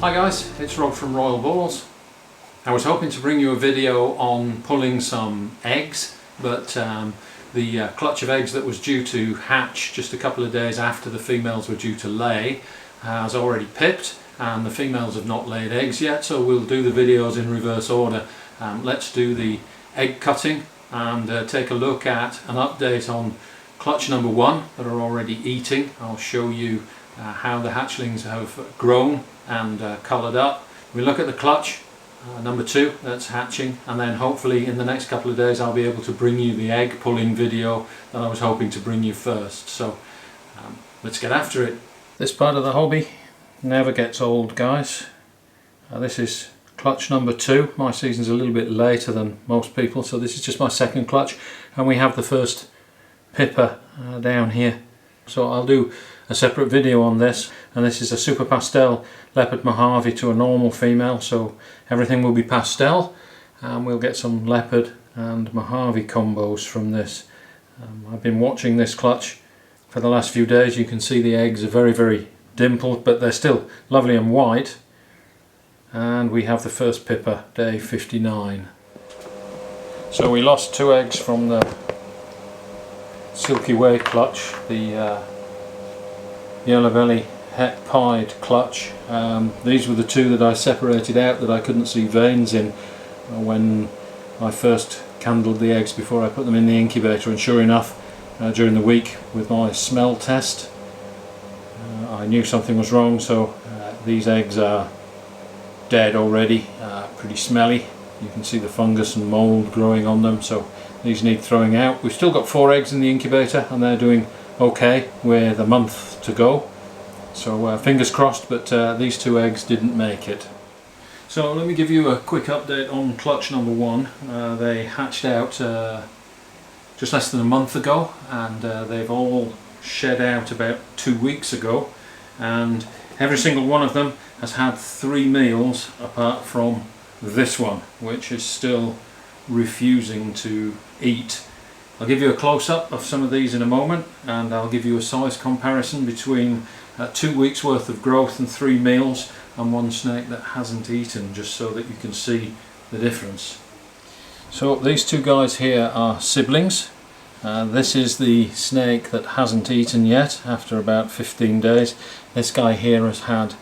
Hi guys, it's Rob from Royal Boars. I was hoping to bring you a video on pulling some eggs, but the clutch of eggs that was due to hatch just a couple of days after the females were due to lay has already pipped, and the females have not laid eggs yet, so we'll do the videos in reverse order. Let's do the egg cutting and take a look at an update on clutch number 1 that are already eating. I'll show you how the hatchlings have grown and coloured up. We look at the clutch number 2 that's hatching, and then hopefully in the next couple of days I'll be able to bring you the egg pulling video that I was hoping to bring you first. So let's get after it. This part of the hobby never gets old, guys. This is clutch number 2. My season's a little bit later than most people, so this is just my second clutch, and we have the first pipper down here. So I'll do a separate video on this, and this is a super pastel leopard Mojave to a normal female, so everything will be pastel, and we'll get some leopard and Mojave combos from this. I've been watching this clutch for the last few days. You can see the eggs are very dimpled, but they're still lovely and white, and we have the first pipper, day 59. So we lost 2 eggs from the Silky Way clutch, the Yellow Belly Het Pied clutch. These were the 2 that I separated out that I couldn't see veins in when I first candled the eggs before I put them in the incubator, and sure enough, during the week with my smell test I knew something was wrong. So these eggs are dead already, pretty smelly. You can see the fungus and mould growing on them, so these need throwing out. We've still got 4 eggs in the incubator and they're doing okay with a month to go, so fingers crossed, but these 2 eggs didn't make it. So let me give you a quick update on clutch number 1. They hatched out just less than a month ago, and they've all shed out about 2 weeks ago, and every single one of them has had 3 meals apart from this one, which is still refusing to eat. I'll give you a close-up of some of these in a moment, and I'll give you a size comparison between 2 weeks worth of growth and 3 meals and one snake that hasn't eaten, just so that you can see the difference. So these 2 guys here are siblings. This is the snake that hasn't eaten yet after about 15 days. This guy here has had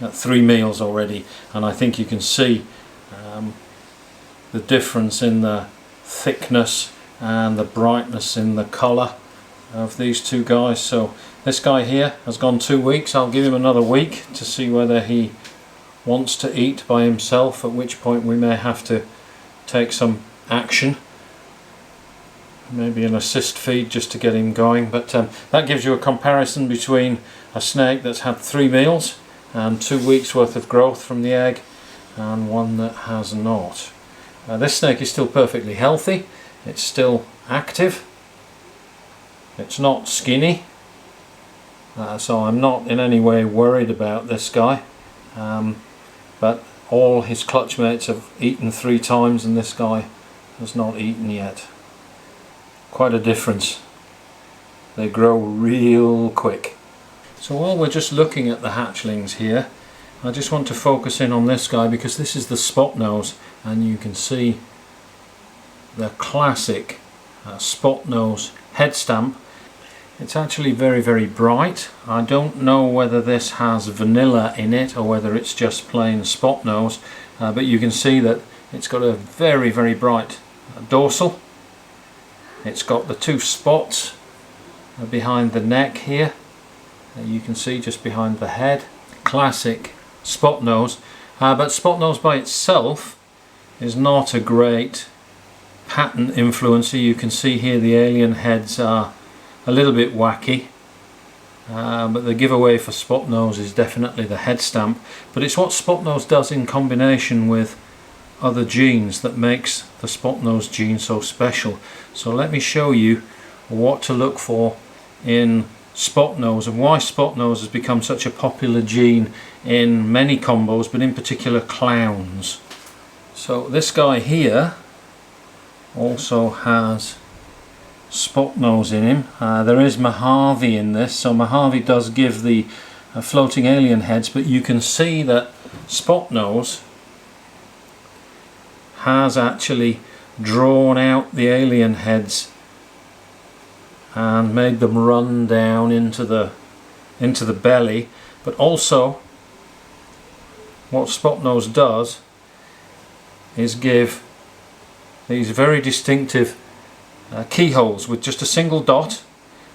3 meals already, and I think you can see the difference in the thickness and the brightness in the colour of these 2 guys. So this guy here has gone 2 weeks. I'll give him another week to see whether he wants to eat by himself, at which point we may have to take some action, maybe an assist feed just to get him going. But that gives you a comparison between a snake that's had 3 meals and 2 weeks worth of growth from the egg, and one that has not. This snake is still perfectly healthy, it's still active, it's not skinny, so I'm not in any way worried about this guy, but all his clutch mates have eaten 3 times and this guy has not eaten yet. Quite a difference. They grow real quick. So while we're just looking at the hatchlings here, I just want to focus in on this guy, because this is the spotnose, and you can see the classic spotnose head stamp. It's actually very bright. I don't know whether this has vanilla in it or whether it's just plain spotnose, but you can see that it's got a very bright dorsal. It's got the 2 spots behind the neck here, you can see just behind the head. Classic spotnose, but spotnose by itself is not a great pattern influencer. You can see here the alien heads are a little bit wacky, but the giveaway for spotnose is definitely the head stamp. But it's what spotnose does in combination with other genes that makes the spotnose gene so special. So let me show you what to look for in spotnose and why spotnose has become such a popular gene in many combos, but in particular clowns. So this guy here also has spotnose in him. There is Mojave in this, so Mojave does give the floating alien heads, but you can see that spotnose has actually drawn out the alien heads and made them run down into the belly. But also what spotnose does is give these very distinctive keyholes with just a single dot,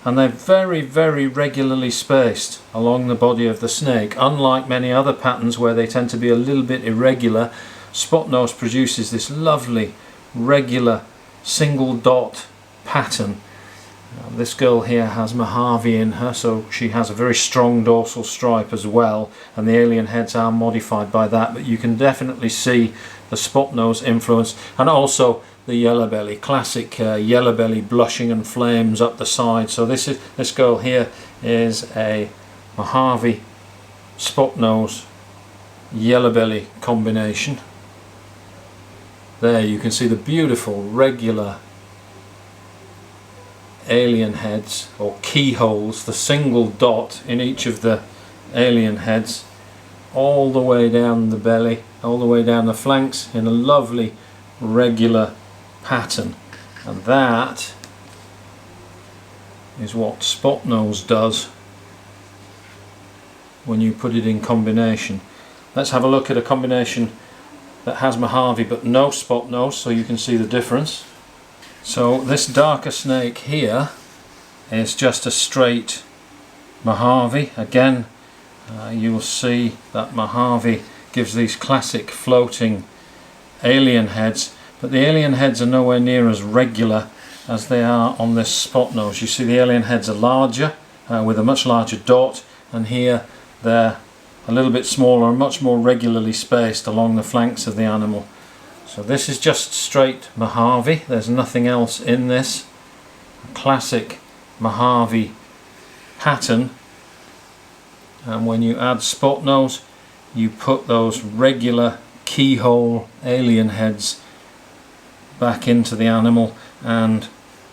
and they're very, very regularly spaced along the body of the snake. Unlike many other patterns where they tend to be a little bit irregular, spotnose produces this lovely regular single dot pattern. This girl here has Mojave in her, so she has a very strong dorsal stripe as well, and the alien heads are modified by that, but you can definitely see the spotnose influence, and also the yellow belly, classic yellow belly blushing and flames up the side. So this girl here is a Mojave spotnose yellow belly combination. There you can see the beautiful regular alien heads, or keyholes, the single dot in each of the alien heads, all the way down the belly, all the way down the flanks in a lovely regular pattern. And that is what spotnose does when you put it in combination. Let's have a look at a combination that has Mojave but no spotnose, so you can see the difference. So this darker snake here is just a straight Mojave. Again, you will see that Mojave gives these classic floating alien heads, but the alien heads are nowhere near as regular as they are on this spotnose. You see the alien heads are larger, with a much larger dot, and here they're a little bit smaller and much more regularly spaced along the flanks of the animal. So this is just straight Mojave, there's nothing else in this. A classic Mojave pattern, and when you add spotnose you put those regular keyhole alien heads back into the animal and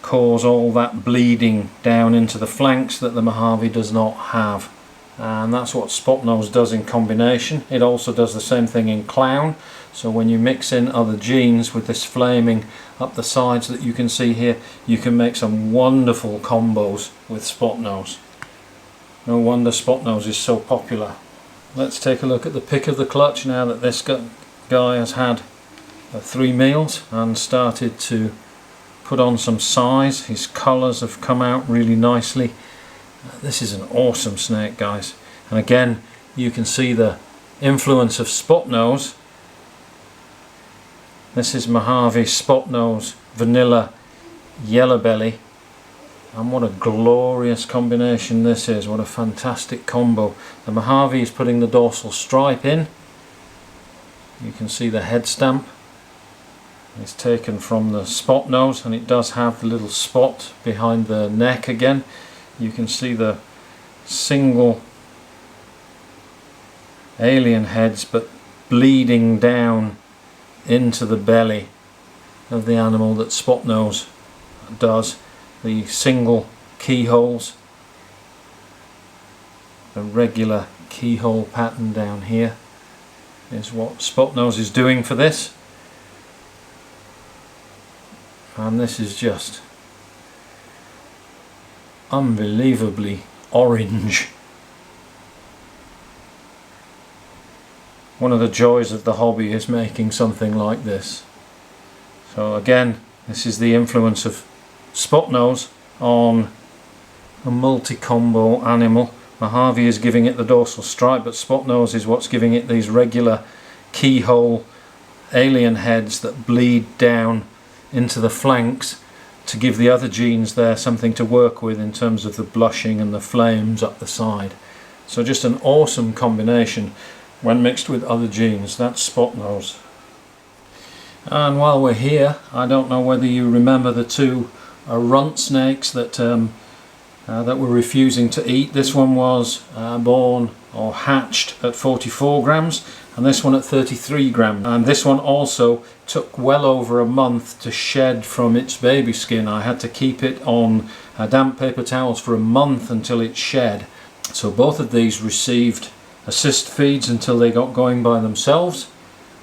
cause all that bleeding down into the flanks that the Mojave does not have. And that's what spotnose does in combination. It also does the same thing in clown. So when you mix in other genes with this flaming up the sides that you can see here, you can make some wonderful combos with spotnose. No wonder spotnose is so popular. Let's take a look at the pick of the clutch now that this guy has had 3 meals and started to put on some size. His colours have come out really nicely. This is an awesome snake, guys, and again you can see the influence of spotnose. This is Mojave spotnose vanilla yellow belly, and what a glorious combination this is. What a fantastic combo. The Mojave is putting the dorsal stripe in. You can see the head stamp. It's taken from the spotnose, and it does have the little spot behind the neck again. You can see the single alien heads but bleeding down into the belly of the animal that spotnose does. The single keyholes, the regular keyhole pattern down here is what spotnose is doing for this, and this is just unbelievably orange. One of the joys of the hobby is making something like this. So again, this is the influence of spotnose on a multi-combo animal. Mojave is giving it the dorsal stripe, but spotnose is what's giving it these regular keyhole alien heads that bleed down into the flanks to give the other genes there something to work with in terms of the blushing and the flames up the side. So just an awesome combination when mixed with other genes. That's spotnose. And while we're here, I don't know whether you remember the 2 runt snakes that that were refusing to eat. This one was born or hatched at 44 grams, and this one at 33 grams. And this one also took well over a month to shed from its baby skin. I had to keep it on damp paper towels for a month until it shed. So both of these received assist feeds until they got going by themselves,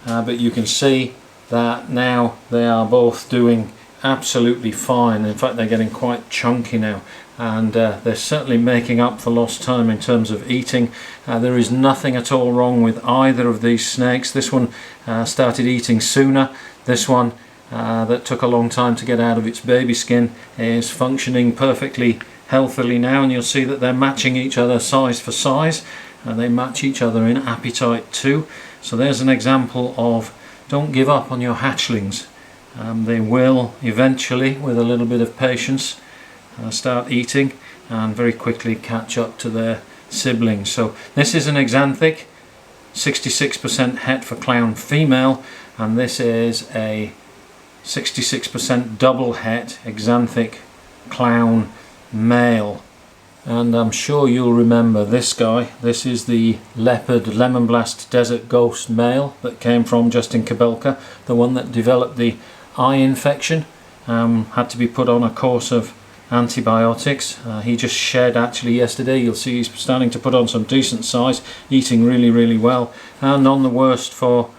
but you can see that now they are both doing absolutely fine. In fact, they're getting quite chunky now, and they're certainly making up for lost time in terms of eating. There is nothing at all wrong with either of these snakes. This one started eating sooner. This one that took a long time to get out of its baby skin is functioning perfectly healthily now, and you'll see that they're matching each other size for size, and they match each other in appetite too. So there's an example of don't give up on your hatchlings. They will eventually, with a little bit of patience, start eating and very quickly catch up to their siblings. So this is an exanthic, 66% het for clown female, and this is a 66% double het exanthic clown male. And I'm sure you'll remember this guy. This is the leopard lemon blast desert ghost male that came from Justin Kabelka, the one that developed the eye infection, had to be put on a course of antibiotics. He just shed actually yesterday. You'll see he's starting to put on some decent size, eating really well, and none the worst for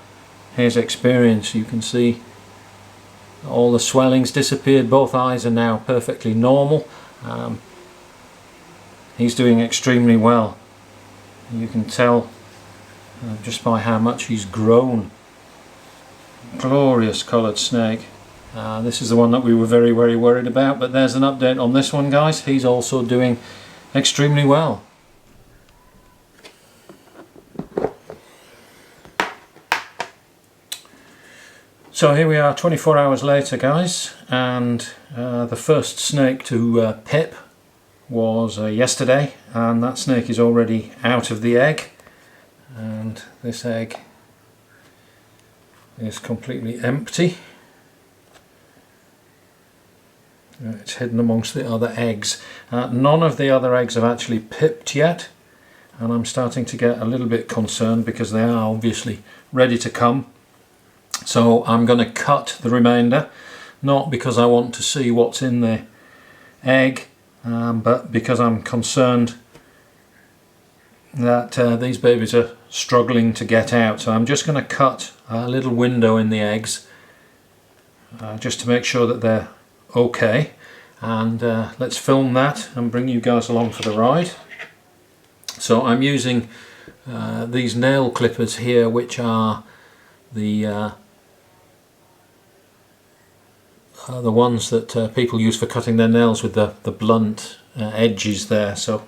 his experience. You can see all the swellings disappeared. Both eyes are now perfectly normal. He's doing extremely well. You can tell just by how much he's grown. Glorious coloured snake. This is the one that we were very worried about, but there's an update on this one, guys. He's also doing extremely well. So here we are 24 hours later, guys, and the first snake to pip was yesterday, and that snake is already out of the egg, and this egg is completely empty. It's hidden amongst the other eggs. None of the other eggs have actually pipped yet, and I'm starting to get a little bit concerned because they are obviously ready to come. So I'm going to cut the remainder, not because I want to see what's in the egg, but because I'm concerned that these babies are struggling to get out. So I'm just going to cut a little window in the eggs just to make sure that they're okay, and let's film that and bring you guys along for the ride. So I'm using these nail clippers here, which are the ones that people use for cutting their nails with the blunt edges there. So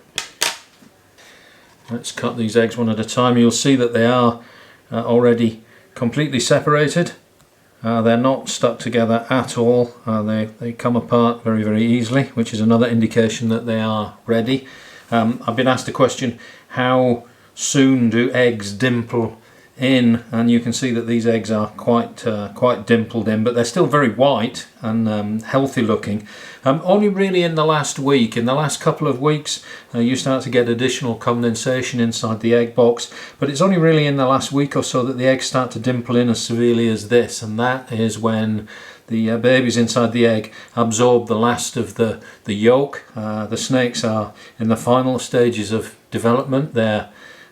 let's cut these eggs one at a time. You'll see that they are already completely separated. They're not stuck together at all. They come apart very easily, which is another indication that they are ready. I've been asked a question, how soon do eggs dimple in? And you can see that these eggs are quite dimpled in, but they're still very white and healthy looking. Only really in the last week, in the last couple of weeks, you start to get additional condensation inside the egg box, but it's only really in the last week or so that the eggs start to dimple in as severely as this, and that is when the babies inside the egg absorb the last of the yolk. The snakes are in the final stages of development. They're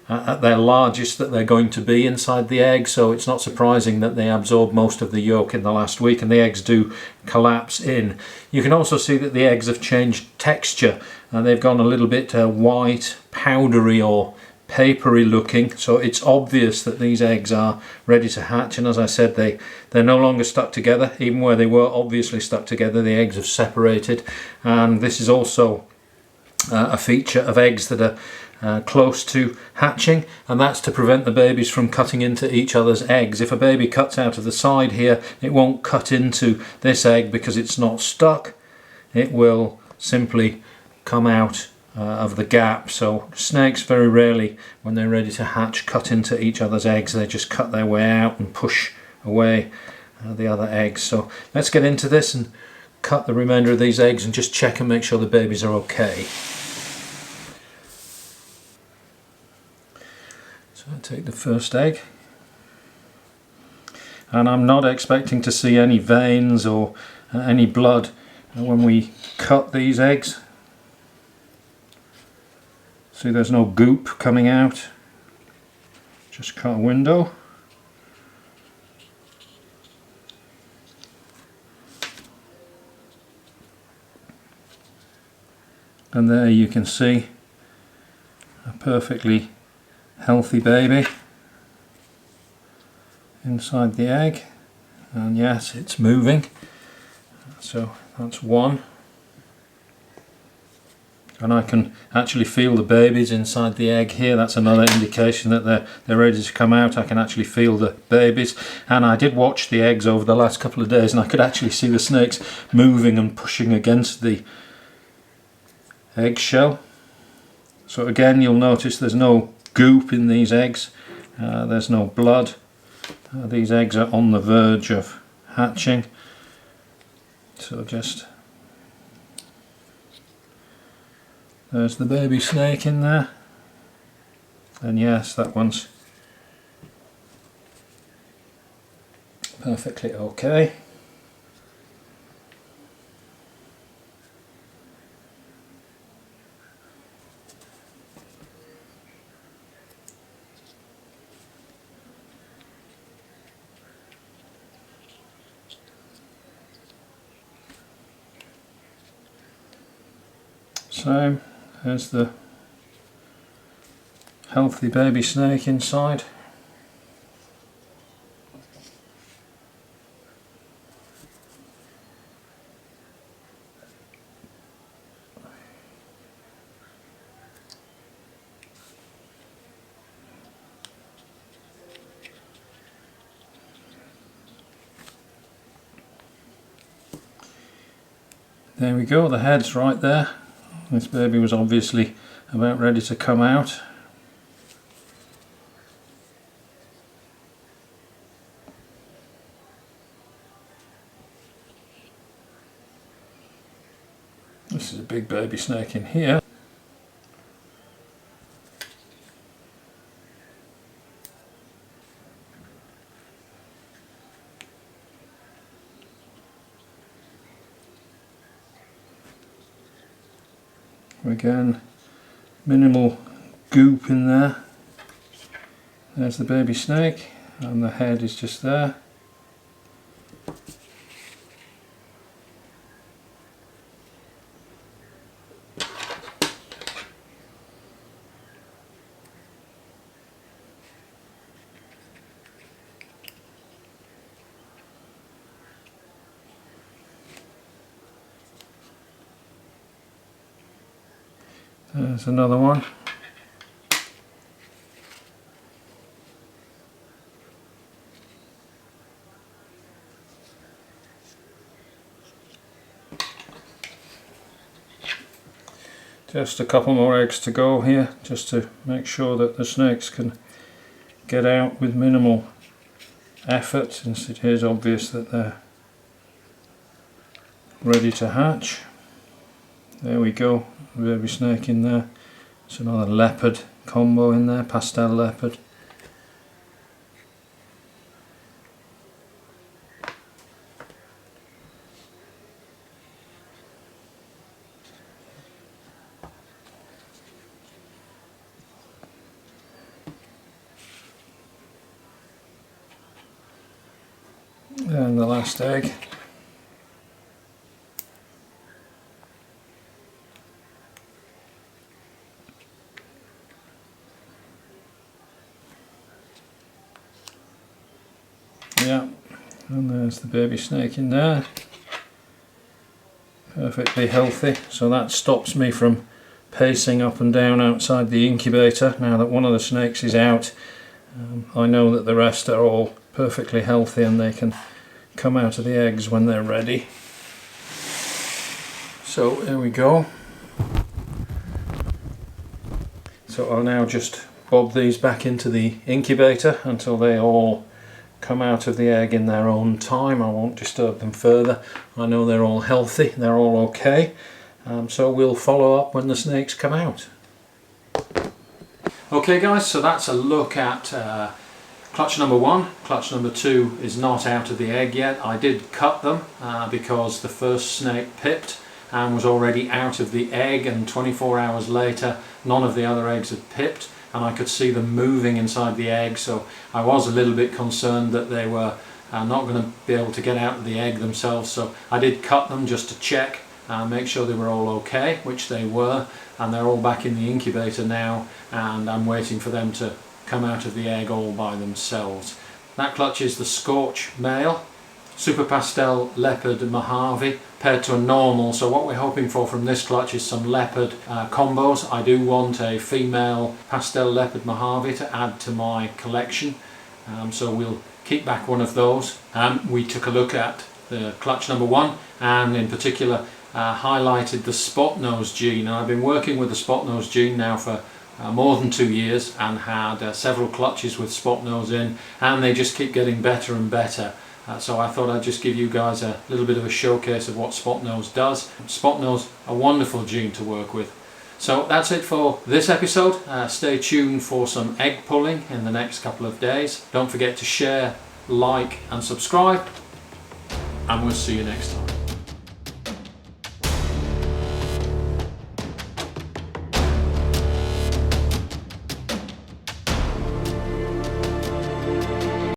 at their largest that they're going to be inside the egg, so it's not surprising that they absorb most of the yolk in the last week, and the eggs do collapse in. You can also see that the eggs have changed texture, and they've gone a little bit white, powdery or papery looking, so it's obvious that these eggs are ready to hatch. And as I said, they're no longer stuck together. Even where they were obviously stuck together, the eggs have separated, and this is also a feature of eggs that are close to hatching, and that's to prevent the babies from cutting into each other's eggs. If a baby cuts out of the side here, it won't cut into this egg because it's not stuck. It will simply come out of the gap. So snakes very rarely, when they're ready to hatch, cut into each other's eggs. They just cut their way out and push away the other eggs. So let's get into this and cut the remainder of these eggs and just check and make sure the babies are okay. So I take the first egg, and I'm not expecting to see any veins or any blood when we cut these eggs. See, there's no goop coming out. Just cut a window. And there you can see a perfectly healthy baby inside the egg, and yes, it's moving. So that's one, and I can actually feel the babies inside the egg here. That's another indication that they're ready to come out. I can actually feel the babies, and I did watch the eggs over the last couple of days, and I could actually see the snakes moving and pushing against the eggshell. So again, you'll notice there's no goop in these eggs, there's no blood. These eggs are on the verge of hatching, so just there's the baby snake in there, and yes, that one's perfectly okay. So there's the healthy baby snake inside. There we go, the head's right there. This baby was obviously about ready to come out. This is a big baby snake in here. Again, minimal goop in there. There's the baby snake, and the head is just there. There's another one. Just a couple more eggs to go here, just to make sure that the snakes can get out with minimal effort, since it is obvious that they're ready to hatch. There we go, baby snake in there. It's another leopard combo in there, pastel leopard. And the last egg. Yeah, and there's the baby snake in there, perfectly healthy. So that stops me from pacing up and down outside the incubator. Now that one of the snakes is out, I know that the rest are all perfectly healthy and they can come out of the eggs when they're ready. So here we go. So I'll now just bob these back into the incubator until they all come out of the egg in their own time. I won't disturb them further. I know they're all healthy, they're all okay. So we'll follow up when the snakes come out. Okay guys, so that's a look at clutch number 1. Clutch number 2 is not out of the egg yet. I did cut them because the first snake pipped and was already out of the egg, and 24 hours later none of the other eggs had pipped. and I could see them moving inside the egg, so I was a little bit concerned that they were not going to be able to get out of the egg themselves. So I did cut them just to check and make sure they were all okay, which they were, and they're all back in the incubator now, and I'm waiting for them to come out of the egg all by themselves. That clutch is the Scorch male, Super Pastel Leopard Mojave paired to a normal. So what we're hoping for from this clutch is some leopard combos. I do want a female Pastel Leopard Mojave to add to my collection, so we'll keep back one of those. We took a look at the clutch number 1, and in particular highlighted the spotnose gene. And I've been working with the spotnose gene now for more than 2 years, and had several clutches with spotnose in, and they just keep getting better and better. So I thought I'd just give you guys a little bit of a showcase of what spotnose does. Spotnose, a wonderful gene to work with. So that's it for this episode. Stay tuned for some egg pulling in the next couple of days. Don't forget to share, like and subscribe, and we'll see you next time.